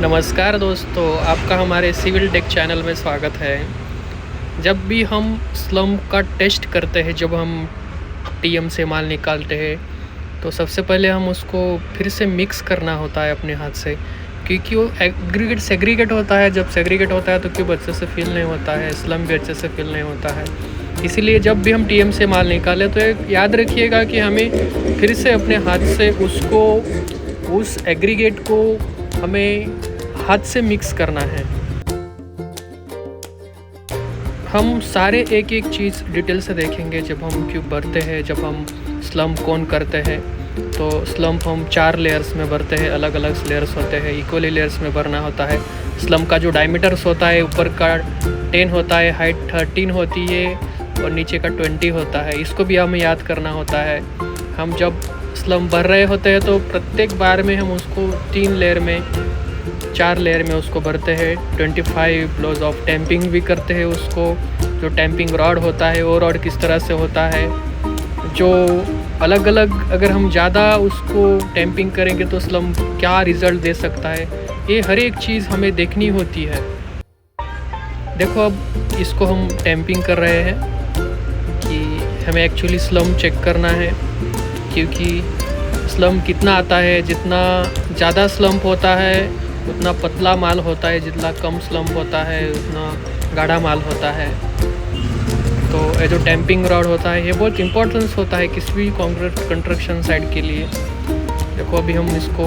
नमस्कार दोस्तों, आपका हमारे सिविल टेक चैनल में स्वागत है। जब भी हम स्लम का टेस्ट करते हैं, जब हम टीएम से माल निकालते हैं, तो सबसे पहले हम उसको फिर से मिक्स करना होता है अपने हाथ से, क्योंकि वो सेग्रीगेट होता है। जब सेग्रीगेट होता है तो क्यूब अच्छे से फिल नहीं होता है, स्लम भी अच्छे से फिल नहीं होता है। इसीलिए जब भी हम टीएम से माल निकालें तो एक याद रखिएगा कि हमें फिर से अपने हाथ से उस एग्रीगेट को हमें हाथ से मिक्स करना है। हम सारे एक एक चीज़ डिटेल से देखेंगे जब हम क्यूब भरते हैं, जब हम स्लम कोन करते हैं। तो स्लम हम 4 लेयर्स में भरते हैं, अलग अलग लेयर्स होते हैं, इक्वली लेयर्स में भरना होता है। स्लम का जो डायमीटर्स होता है, ऊपर का 10 होता है, हाइट 13 होती है और नीचे का 20 होता है। इसको भी हमें याद करना होता है। हम जब स्लम भर रहे होते हैं तो प्रत्येक बार में हम उसको 4 लेयर में उसको भरते हैं। 25 फ्लोज ऑफ टैंपिंग भी करते हैं उसको। जो टैंपिंग रॉड होता है वो रॉड किस तरह से होता है, जो अलग अलग अगर हम ज़्यादा उसको टैंपिंग करेंगे तो स्लम क्या रिज़ल्ट दे सकता है, ये हर एक चीज़ हमें देखनी होती है। देखो, अब इसको हम टैंपिंग कर रहे हैं कि हमें एक्चुअली स्लम चेक करना है, क्योंकि स्लम कितना आता है। जितना ज़्यादा स्लम्प होता है उतना पतला माल होता है, जितना कम स्लम्प होता है उतना गाढ़ा माल होता है। तो ये जो टैंपिंग रॉड होता है ये बहुत इम्पोर्टेंस होता है किसी भी कंस्ट्रक्शन साइट के लिए। देखो, अभी हम इसको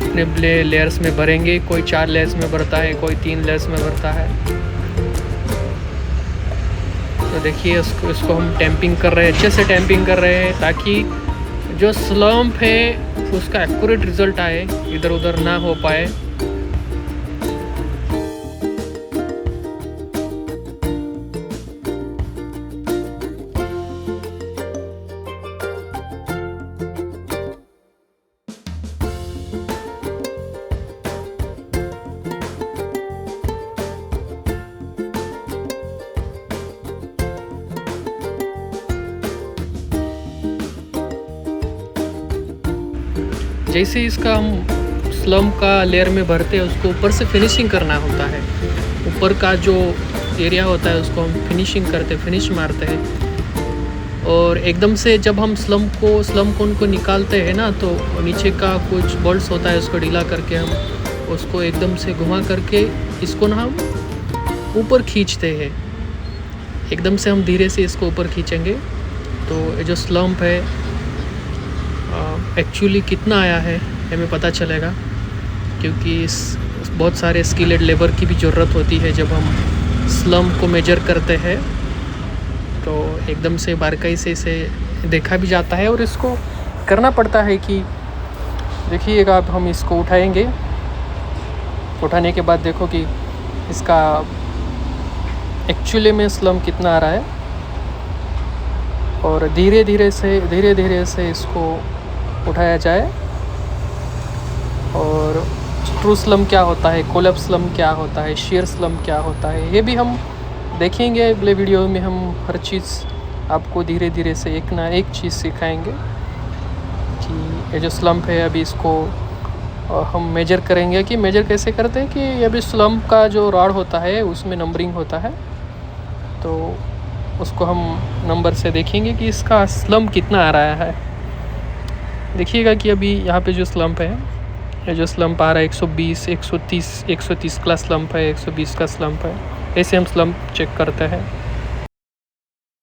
अपने लेयर्स में भरेंगे। कोई 4 लेयर्स में भरता है, कोई 3 लेयर्स में भरता है। तो देखिए, इसको हम टैंपिंग कर रहे हैं, अच्छे से टैंपिंग कर रहे हैं, ताकि जो स्लम्प है उसका एक्यूरेट रिजल्ट आए, इधर उधर ना हो पाए। जैसे इसका हम स्लम का लेयर में भरते हैं, उसको ऊपर से फिनिशिंग करना होता है। ऊपर का जो एरिया होता है उसको हम फिनिशिंग करते, फिनिश मारते हैं। और एकदम से जब हम स्लम कोन को निकालते हैं ना, तो नीचे का कुछ बोल्ट्स होता है, उसको ढीला करके हम उसको एकदम से घुमा करके इसको ना हम ऊपर खींचते हैं। एकदम से हम धीरे से इसको ऊपर खींचेंगे तो ये जो स्लम्प है एक्चुअली कितना आया है हमें पता चलेगा, क्योंकि बहुत सारे स्किल्ड लेबर की भी ज़रूरत होती है। जब हम स्लम को मेजर करते हैं तो एकदम से बारीकाई से इसे देखा भी जाता है और इसको करना पड़ता है कि देखिएगा। अब हम इसको उठाएंगे, उठाने के बाद देखो कि इसका एक्चुअली में स्लम कितना आ रहा है, और धीरे धीरे से इसको उठाया जाए। और ट्रू स्लम क्या होता है, कोलैप्स स्लम क्या होता है, शेयर स्लम क्या होता है, ये भी हम देखेंगे अगले वीडियो में। हम हर चीज़ आपको धीरे धीरे से एक ना एक चीज़ सिखाएंगे कि ये जो स्लम्प है अभी इसको हम मेजर करेंगे। कि मेजर कैसे करते हैं कि अभी स्लम्प का जो रॉड होता है उसमें नंबरिंग होता है, तो उसको हम नंबर से देखेंगे कि इसका स्लम्प कितना आ रहा है। देखिएगा कि अभी यहाँ पे जो स्लम्प है, ये जो स्लम्प आ रहा है 120, 130 का स्लम्प है, 120 का स्लम्प है। ऐसे हम स्लम्प चेक करते हैं।